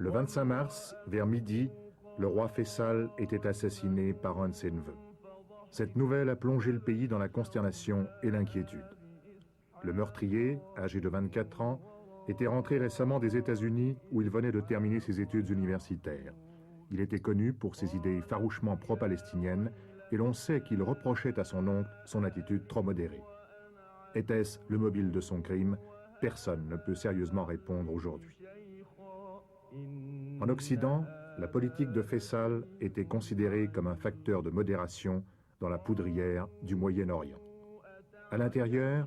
Le 25 mars, vers midi, le roi Faisal était assassiné par un de ses neveux. Cette nouvelle a plongé le pays dans la consternation et l'inquiétude. Le meurtrier, âgé de 24 ans, était rentré récemment des États-Unis où il venait de terminer ses études universitaires. Il était connu pour ses idées farouchement pro-palestiniennes et l'on sait qu'il reprochait à son oncle son attitude trop modérée. Était-ce le mobile de son crime? Personne ne peut sérieusement répondre aujourd'hui. En Occident, la politique de Faisal était considérée comme un facteur de modération dans la poudrière du Moyen-Orient. À l'intérieur,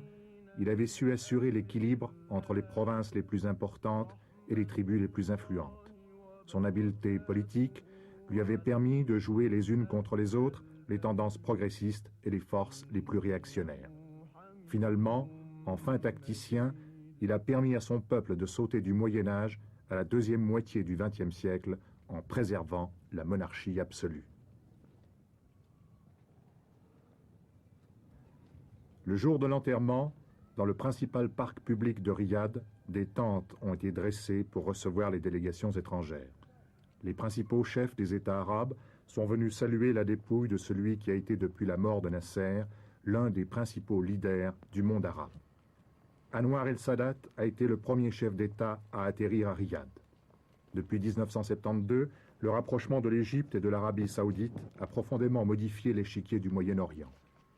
il avait su assurer l'équilibre entre les provinces les plus importantes et les tribus les plus influentes. Son habileté politique lui avait permis de jouer les unes contre les autres les tendances progressistes et les forces les plus réactionnaires. Finalement, en fin tacticien, il a permis à son peuple de sauter du Moyen-Âge à la deuxième moitié du XXe siècle en préservant la monarchie absolue. Le jour de l'enterrement, dans le principal parc public de Riyad, des tentes ont été dressées pour recevoir les délégations étrangères. Les principaux chefs des États arabes sont venus saluer la dépouille de celui qui a été depuis la mort de Nasser l'un des principaux leaders du monde arabe. Anwar el-Sadat a été le premier chef d'État à atterrir à Riyad. Depuis 1972, le rapprochement de l'Égypte et de l'Arabie saoudite a profondément modifié l'échiquier du Moyen-Orient.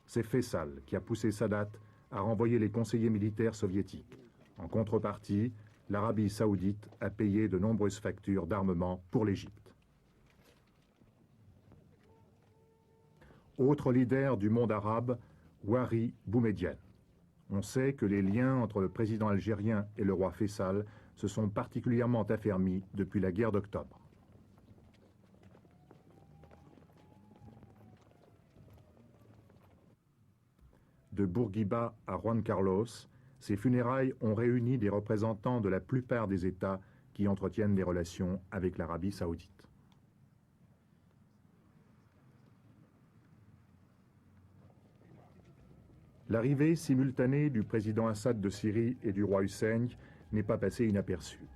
C'est Faisal qui a poussé Sadat à renvoyer les conseillers militaires soviétiques. En contrepartie, l'Arabie saoudite a payé de nombreuses factures d'armement pour l'Égypte. Autre leader du monde arabe, Wari Boumedienne. On sait que les liens entre le président algérien et le roi Faisal se sont particulièrement affermis depuis la guerre d'octobre. De Bourguiba à Juan Carlos, ces funérailles ont réuni des représentants de la plupart des États qui entretiennent des relations avec l'Arabie saoudite. L'arrivée simultanée du président Assad de Syrie et du roi Hussein n'est pas passée inaperçue.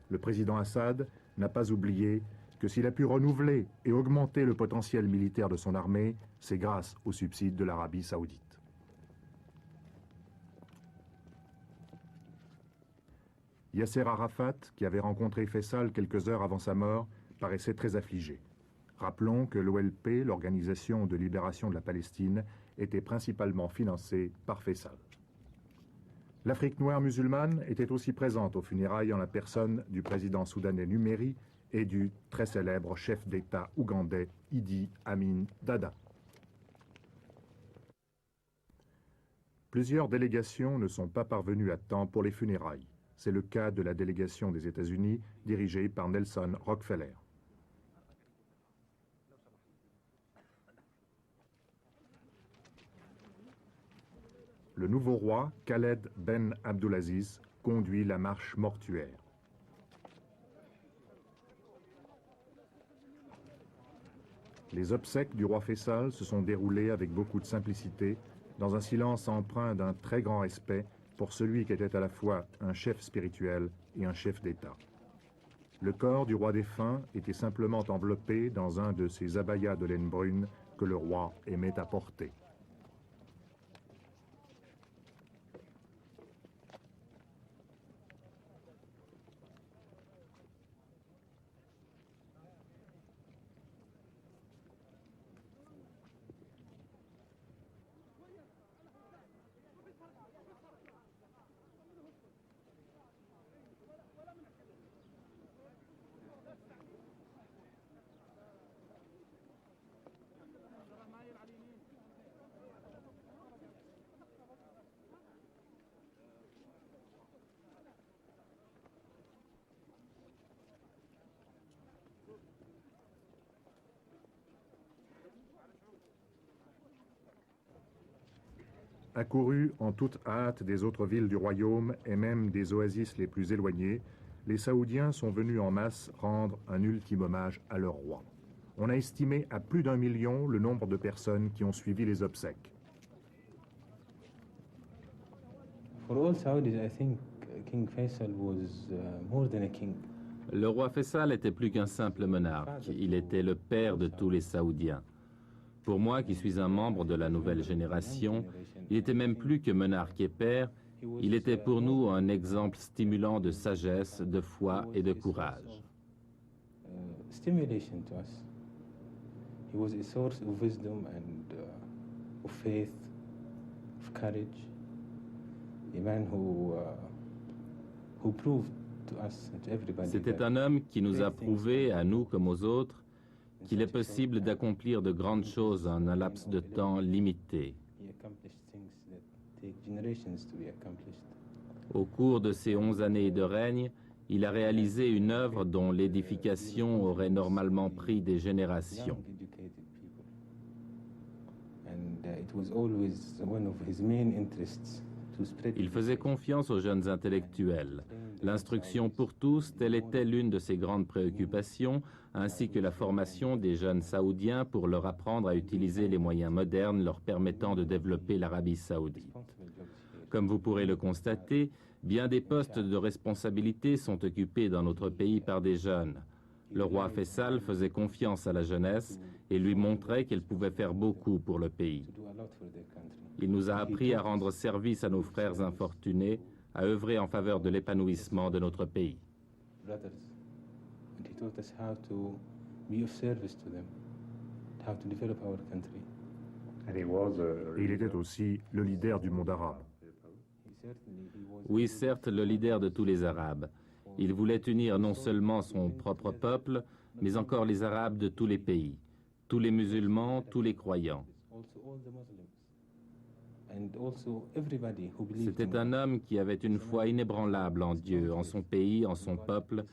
Le président Assad n'a pas oublié que s'il a pu renouveler et augmenter le potentiel militaire de son armée, c'est grâce aux subsides de l'Arabie saoudite. Yasser Arafat, qui avait rencontré Faisal quelques heures avant sa mort, paraissait très affligé. Rappelons que l'OLP, l'Organisation de libération de la Palestine, était principalement financée par Faisal. L'Afrique noire musulmane était aussi présente aux funérailles en la personne du président soudanais Numeri et du très célèbre chef d'État ougandais Idi Amin Dada. Plusieurs délégations ne sont pas parvenues à temps pour les funérailles. C'est le cas de la délégation des États-Unis dirigée par Nelson Rockefeller. Le nouveau roi, Khaled Ben Abdulaziz, conduit la marche mortuaire. Les obsèques du roi Faisal se sont déroulées avec beaucoup de simplicité, dans un silence empreint d'un très grand respect pour celui qui était à la fois un chef spirituel et un chef d'État. Le corps du roi défunt était simplement enveloppé dans un de ces abayas de laine brune que le roi aimait à porter. Accourus en toute hâte des autres villes du royaume et même des oasis les plus éloignées, les Saoudiens sont venus en masse rendre un ultime hommage à leur roi. On a estimé à plus d'1 million le nombre de personnes qui ont suivi les obsèques. For all Saudis, I think King Faisal was more than a king. Le roi Faisal était plus qu'un simple monarque, il était le père de tous les Saoudiens. Pour moi, qui suis un membre de la nouvelle génération, il était même plus que monarque et père, il était pour nous un exemple stimulant de sagesse, de foi et de courage. Stimulation to us. He was a source of wisdom and of faith, of courage. A man who proved to us and to everybody. C'était un homme qui nous a prouvé, à nous comme aux autres, qu'il est possible d'accomplir de grandes choses en un laps de temps limité. He accomplished things that take generations to be accomplished. Au cours de ces 11 années de règne, il a réalisé une œuvre dont l'édification aurait normalement pris des générations. Young, educated people. And it was always one of his main interests to spread. Il faisait confiance aux jeunes intellectuels. L'instruction pour tous, telle était l'une de ses grandes préoccupations, ainsi que la formation des jeunes saoudiens pour leur apprendre à utiliser les moyens modernes leur permettant de développer l'Arabie saoudite. Comme vous pourrez le constater, bien des postes de responsabilité sont occupés dans notre pays par des jeunes. Le roi Faisal faisait confiance à la jeunesse et lui montrait qu'elle pouvait faire beaucoup pour le pays. Il nous a appris à rendre service à nos frères infortunés, à œuvrer en faveur de l'épanouissement de notre pays. Brothers, and he taught us how to be of service to them, how to develop our country. Et il était aussi le leader du monde arabe. Oui, certes, le leader de tous les Arabes. Il voulait unir non seulement son propre peuple, mais encore les Arabes de tous les pays, tous les musulmans, tous les croyants. C'était un homme qui avait une foi inébranlable en Dieu, en son pays, en son peuple,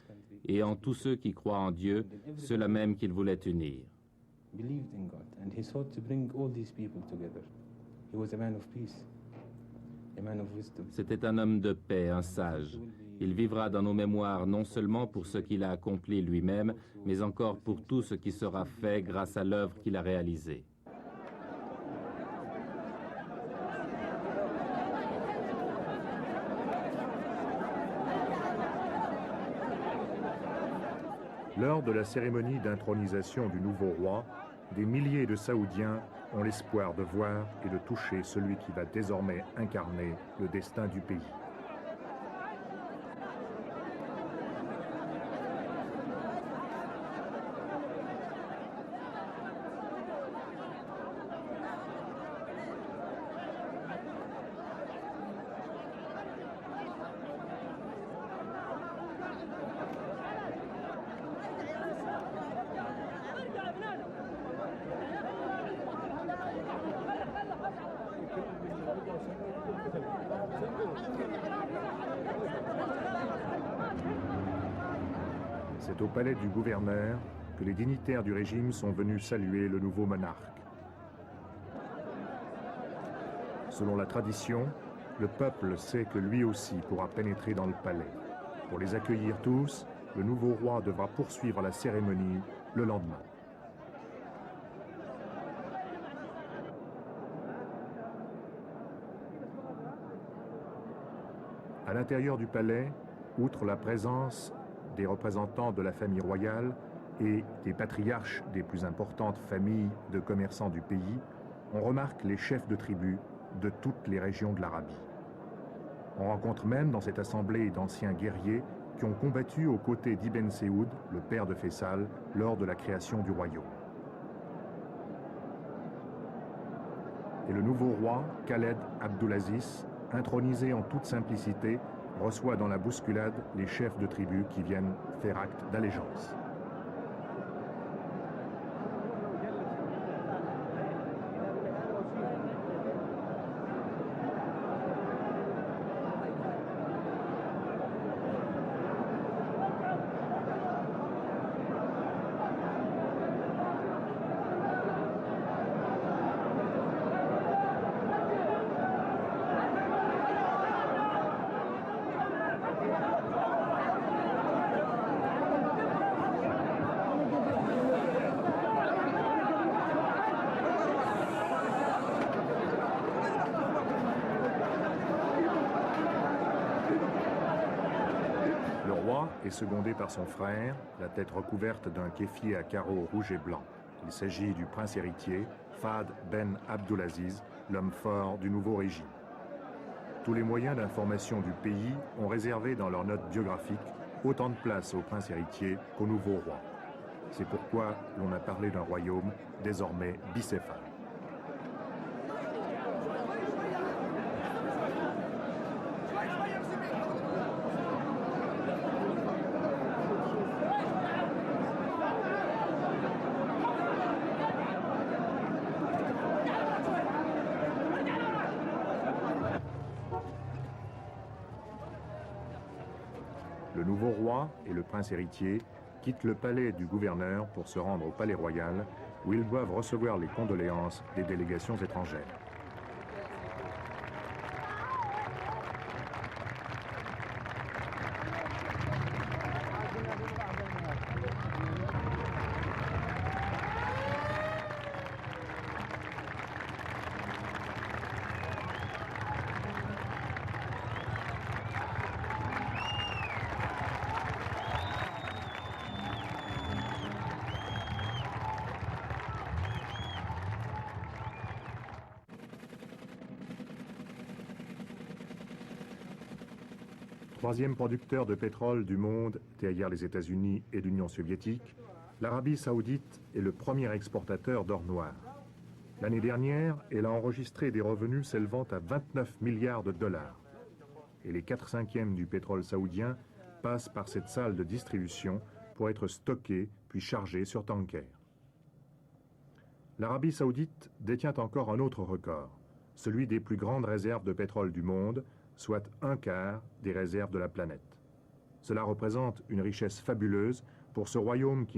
et en tous ceux qui croient en Dieu, ceux-là même qu'il voulait unir. C'était un homme de paix, un sage. Il vivra dans nos mémoires non seulement pour ce qu'il a accompli lui-même, mais encore pour tout ce qui sera fait grâce à l'œuvre qu'il a réalisée. Lors de la cérémonie d'intronisation du nouveau roi, des milliers de Saoudiens ont l'espoir de voir et de toucher celui qui va désormais incarner le destin du pays. C'est au palais du gouverneur que les dignitaires du régime sont venus saluer le nouveau monarque. Selon la tradition, le peuple sait que lui aussi pourra pénétrer dans le palais. Pour les accueillir tous, le nouveau roi devra poursuivre la cérémonie le lendemain. À l'intérieur du palais, outre la présence des représentants de la famille royale et des patriarches des plus importantes familles de commerçants du pays, on remarque les chefs de tribus de toutes les régions de l'Arabie. On rencontre même dans cette assemblée d'anciens guerriers qui ont combattu aux côtés d'Ibn Saoud, le père de Faisal, lors de la création du royaume. Et le nouveau roi, Khaled Abdulaziz, intronisé en toute simplicité, reçoit dans la bousculade les chefs de tribus qui viennent faire acte d'allégeance. est secondé par son frère, la tête recouverte d'un kéfier à carreaux rouges et blancs. Il s'agit du prince héritier, Fahd Ben Abdulaziz, l'homme fort du nouveau régime. Tous les moyens d'information du pays ont réservé dans leurs notes biographiques autant de place au prince héritier qu'au nouveau roi. C'est pourquoi l'on a parlé d'un royaume désormais bicéphale. Le nouveau roi et le prince héritier quittent le palais du gouverneur pour se rendre au palais royal, où ils doivent recevoir les condoléances des délégations étrangères. Troisième producteur de pétrole du monde, derrière les États-Unis et l'Union soviétique, l'Arabie saoudite est le premier exportateur d'or noir. L'année dernière, elle a enregistré des revenus s'élevant à 29 milliards de dollars. Et les 4/5 du pétrole saoudien passent par cette salle de distribution pour être stockés puis chargés sur tankers. L'Arabie saoudite détient encore un autre record, celui des plus grandes réserves de pétrole du monde, soit 1/4 des réserves de la planète. Cela représente une richesse fabuleuse pour ce royaume qui